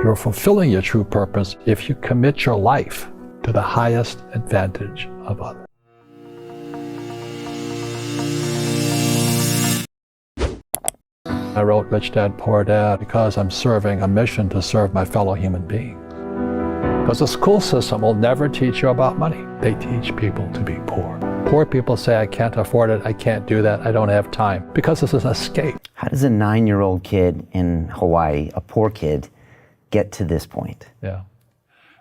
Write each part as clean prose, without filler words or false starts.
You're fulfilling your true purpose if you commit your life to the highest advantage of others. I wrote Rich Dad, Poor Dad because I'm serving a mission to serve my fellow human beings. Because the school system will never teach you about money. They teach people to be poor. Poor people say, I can't afford it, I can't do that, I don't have time, because this is an escape. How does a 9-year-old kid in Hawaii, a poor kid, get to this point? Yeah.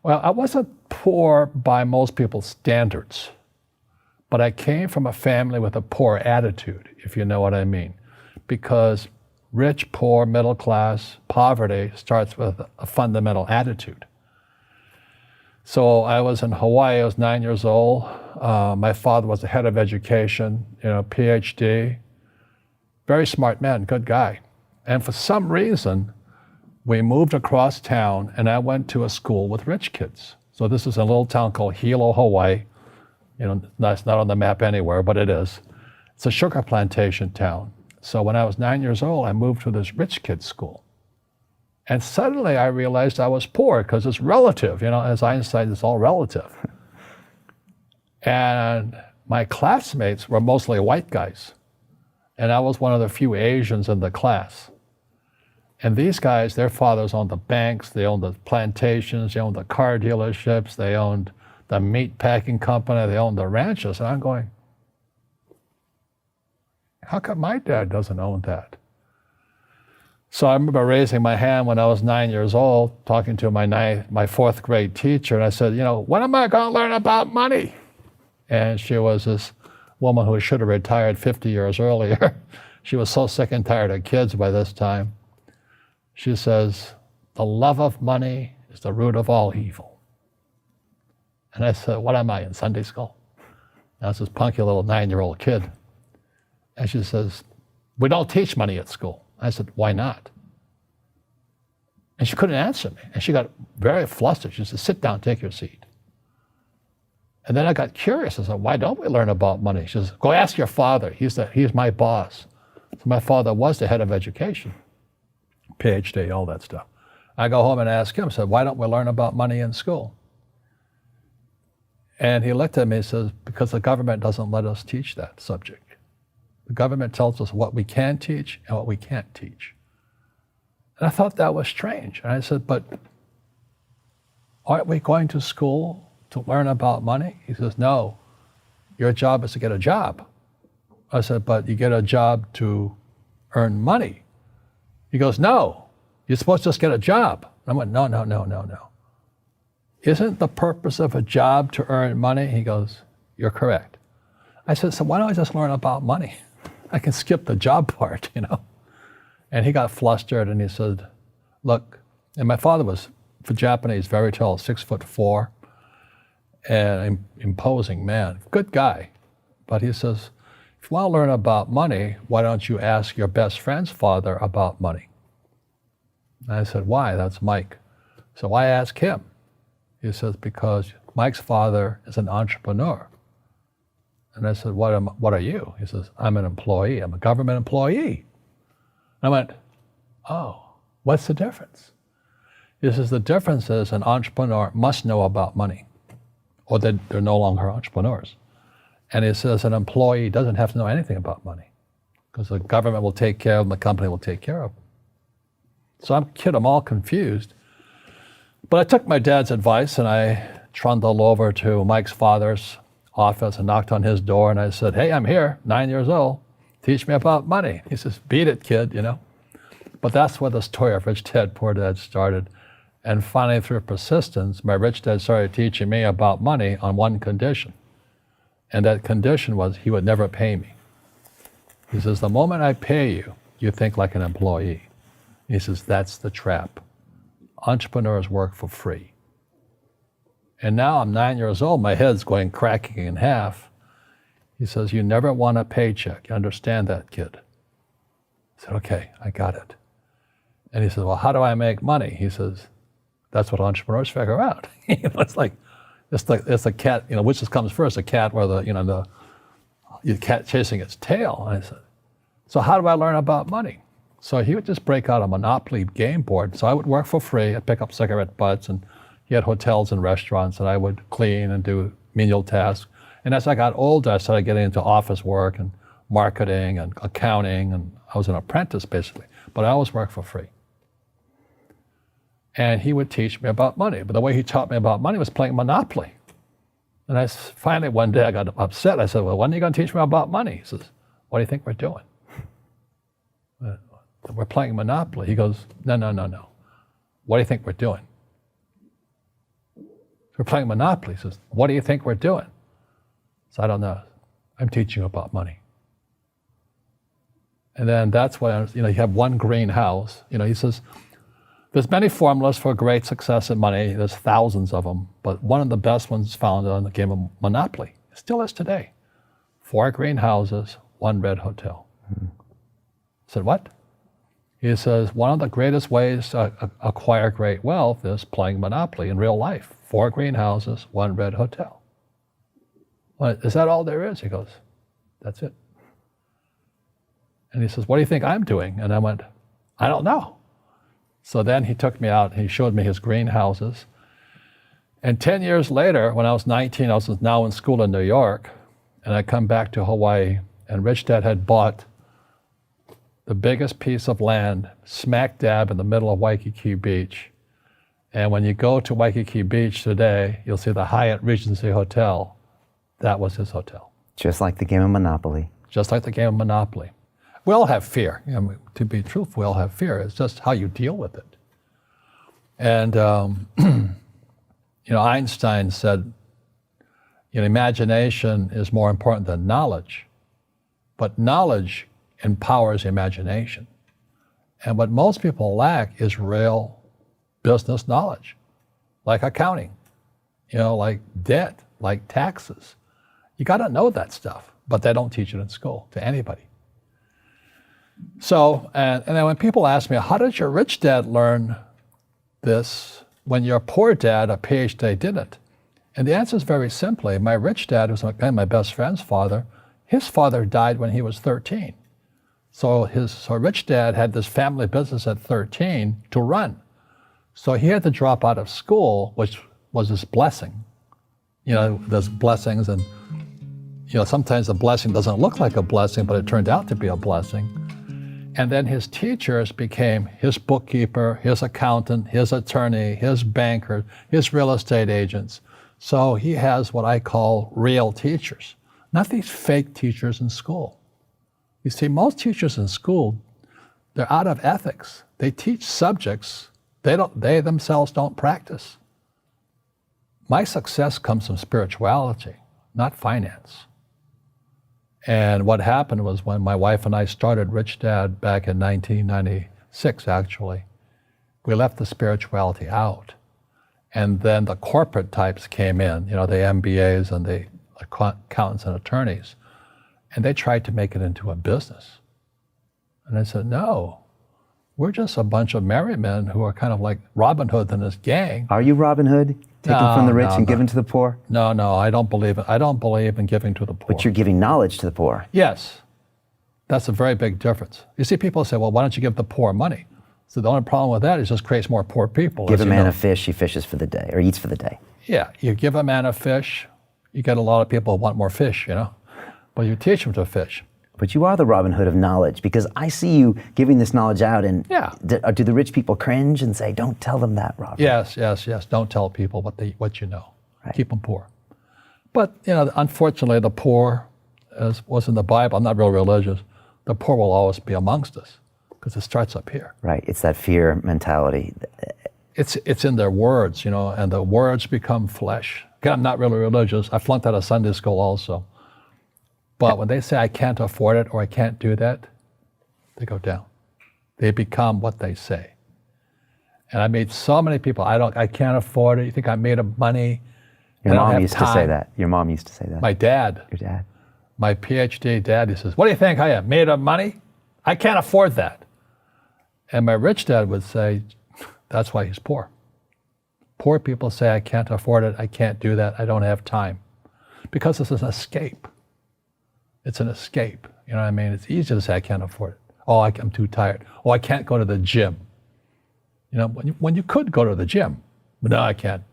Well, I wasn't poor by most people's standards, but I came from a family with a poor attitude, if you know what I mean. Because rich, poor, middle class, poverty starts with a fundamental attitude. So I was in Hawaii, I was 9 years old. My father was the head of education, PhD. Very smart man, good guy. And for some reason, we moved across town and I went to a school with rich kids. So this is a little town called Hilo, Hawaii. That's not on the map anywhere, but it is. It's a sugar plantation town. So when I was 9 years old, I moved to this rich kids school. And suddenly I realized I was poor because it's relative, as Einstein, it's all relative. And my classmates were mostly white guys. And I was one of the few Asians in the class. And these guys, their fathers owned the banks, they owned the plantations, they owned the car dealerships, they owned the meat packing company, they owned the ranches. And I'm going, how come my dad doesn't own that? So I remember raising my hand when I was 9 years old, talking to my fourth grade teacher, and I said, when am I going to learn about money? And she was this woman who should have retired 50 years earlier. She was so sick and tired of kids by this time. She says, the love of money is the root of all evil. And I said, what am I, in Sunday school? And I was this punky little 9-year-old kid. And she says, we don't teach money at school. I said, why not? And she couldn't answer me. And she got very flustered. She said, sit down, take your seat. And then I got curious. I said, why don't we learn about money? She says, go ask your father. He's my boss. So my father was the head of education, PhD, all that stuff. I go home and ask him, I said, why don't we learn about money in school? And he looked at me and says, because the government doesn't let us teach that subject. The government tells us what we can teach and what we can't teach. And I thought that was strange. And I said, but aren't we going to school to learn about money? He says, no, your job is to get a job. I said, but you get a job to earn money. He goes, no, you're supposed to just get a job. And I went, no. Isn't the purpose of a job to earn money? He goes, you're correct. I said, so why don't I just learn about money? I can skip the job part, And he got flustered and he said, look, and my father was, for Japanese, very tall, 6'4", and imposing man, good guy. But he says, if you want to learn about money, why don't you ask your best friend's father about money? And I said, why? That's Mike. So I asked him. He says, because Mike's father is an entrepreneur. And I said, what are you? He says, I'm an employee. I'm a government employee. I went, oh, what's the difference? He says, the difference is an entrepreneur must know about money, or they're no longer entrepreneurs. And he says an employee doesn't have to know anything about money because the government will take care of them, the company will take care of them. So I'm all confused. But I took my dad's advice and I trundled over to Mike's father's office and knocked on his door and I said, hey, I'm here, 9 years old. Teach me about money. He says, beat it, kid, But that's where the story of Rich Dad, Poor Dad started. And finally, through persistence, my rich dad started teaching me about money on one condition. And that condition was he would never pay me. He says, the moment I pay you, you think like an employee. He says, that's the trap. Entrepreneurs work for free. And now I'm 9 years old, my head's going cracking in half. He says, you never want a paycheck. You understand that, kid? I said, okay, I got it. And he says, well, how do I make money? He says, that's what entrepreneurs figure out. It's like a cat, which comes first, a cat or the cat chasing its tail. And I said, so how do I learn about money? So he would just break out a Monopoly game board. So I would work for free. I'd pick up cigarette butts, and he had hotels and restaurants, and I would clean and do menial tasks. And as I got older, I started getting into office work and marketing and accounting, and I was an apprentice basically, but I always worked for free. And he would teach me about money, but the way he taught me about money was playing Monopoly. And finally one day I got upset. I said, well, when are you going to teach me about money? He says, what do you think we're doing? We're playing Monopoly. He goes, no. What do you think we're doing? We're playing Monopoly. He says, what do you think we're doing? So I don't know. I'm teaching you about money. And then that's when, you have one greenhouse. He says, there's many formulas for great success in money. There's thousands of them. But one of the best ones found on the game of Monopoly. It still is today. 4 greenhouses, 1 red hotel. I said, what? He says, one of the greatest ways to acquire great wealth is playing Monopoly in real life. 4 greenhouses, 1 red hotel. Well, is that all there is? He goes, that's it. And he says, what do you think I'm doing? And I went, I don't know. So then he took me out and he showed me his greenhouses. And 10 years later, when I was 19, I was now in school in New York, and I come back to Hawaii, and Rich Dad had bought the biggest piece of land smack dab in the middle of Waikiki Beach. And when you go to Waikiki Beach today, you'll see the Hyatt Regency Hotel. That was his hotel. Just like the game of Monopoly. Just like the game of Monopoly. We all have fear. To be truthful, we all have fear. It's just how you deal with it. And, Einstein said, imagination is more important than knowledge. But knowledge empowers imagination. And what most people lack is real business knowledge, like accounting, like debt, like taxes. You got to know that stuff, but they don't teach it in school to anybody. So, and then when people ask me, how did your rich dad learn this when your poor dad, a PhD, didn't? And the answer is very simply, my rich dad, who's my best friend's father, his father died when he was 13. So rich dad had this family business at 13 to run. So he had to drop out of school, which was his blessing. There's blessings, and sometimes the blessing doesn't look like a blessing, but it turned out to be a blessing. And then his teachers became his bookkeeper, his accountant, his attorney, his banker, his real estate agents. So he has what I call real teachers, not these fake teachers in school. You see, most teachers in school, they're out of ethics. They teach subjects they themselves don't practice. My success comes from spirituality, not finance. And what happened was when my wife and I started Rich Dad back in 1996, actually, we left the spirituality out. And then the corporate types came in, the MBAs and the accountants and attorneys, and they tried to make it into a business. And I said, no, we're just a bunch of merry men who are kind of like Robin Hood and his gang. Are you Robin Hood? Taking from the rich and giving to the poor? No, I don't believe it. I don't believe in giving to the poor. But you're giving knowledge to the poor. Yes. That's a very big difference. You see, people say, well, why don't you give the poor money? So the only problem with that is it just creates more poor people. Give a man a fish, he fishes for the day, or eats for the day. Yeah, you give a man a fish, you get a lot of people who want more fish, But you teach them to fish. But you are the Robin Hood of knowledge, because I see you giving this knowledge out, and do the rich people cringe and say, don't tell them that, Robin? Yes. Don't tell people what you know. Right. Keep them poor. But, unfortunately, the poor, as was in the Bible, I'm not real religious, the poor will always be amongst us, because it starts up here. Right, it's that fear mentality. It's in their words, and the words become flesh. Again, I'm not really religious. I flunked out of Sunday school also. But when they say I can't afford it or I can't do that, they go down. They become what they say. And I meet so many people, I can't afford it. You think I'm made of money? Your mom used to say that. Your mom used to say that. My dad. Your dad. My PhD dad, he says, what do you think I am, made of money? I can't afford that. And my rich dad would say, that's why he's poor. Poor people say, I can't afford it, I can't do that, I don't have time. Because this is an escape. It's an escape, It's easy to say I can't afford it. Oh, I'm too tired. Oh, I can't go to the gym. You know, when you could go to the gym, but no, I can't.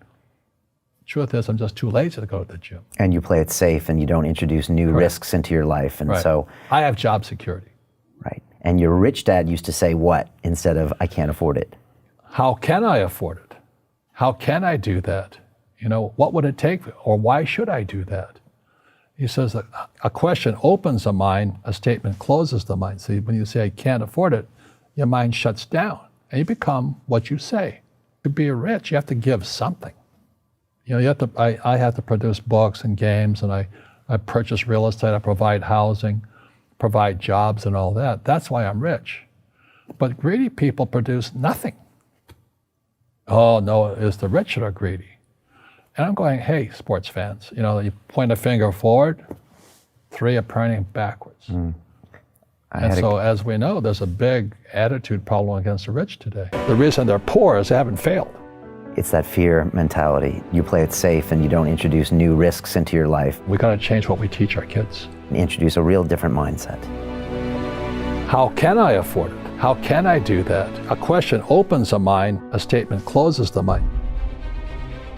Truth is, I'm just too lazy to go to the gym. And you play it safe and you don't introduce new risks into your life. And so I have job security. Right. And your rich dad used to say what instead of I can't afford it? How can I afford it? How can I do that? You know, what would it take, or why should I do that? He says that a question opens the mind, a statement closes the mind. See, when you say I can't afford it, your mind shuts down and you become what you say. To be rich, you have to give something. You know, you have to. I have to produce books and games, and I purchase real estate, I provide housing, provide jobs and all that. That's why I'm rich. But greedy people produce nothing. Oh no, it's the rich that are greedy. And I'm going, hey, sports fans, you know, you point a finger forward, 3 are pointing backwards. And so as we know, there's a big attitude problem against the rich today. The reason they're poor is they haven't failed. It's that fear mentality. You play it safe and you don't introduce new risks into your life. We got to change what we teach our kids. Introduce a real different mindset. How can I afford it? How can I do that? A question opens the mind, a statement closes the mind.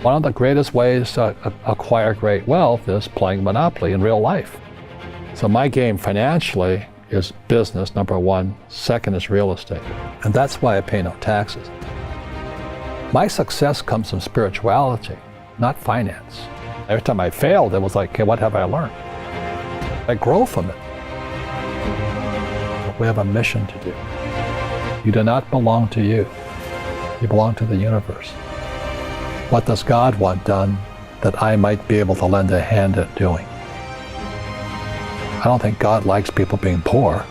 One of the greatest ways to acquire great wealth is playing Monopoly in real life. So my game financially is business, number 1. Second is real estate. And that's why I pay no taxes. My success comes from spirituality, not finance. Every time I failed, it was like, okay, what have I learned? I grow from it. We have a mission to do. You do not belong to you. You belong to the universe. What does God want done that I might be able to lend a hand at doing? I don't think God likes people being poor.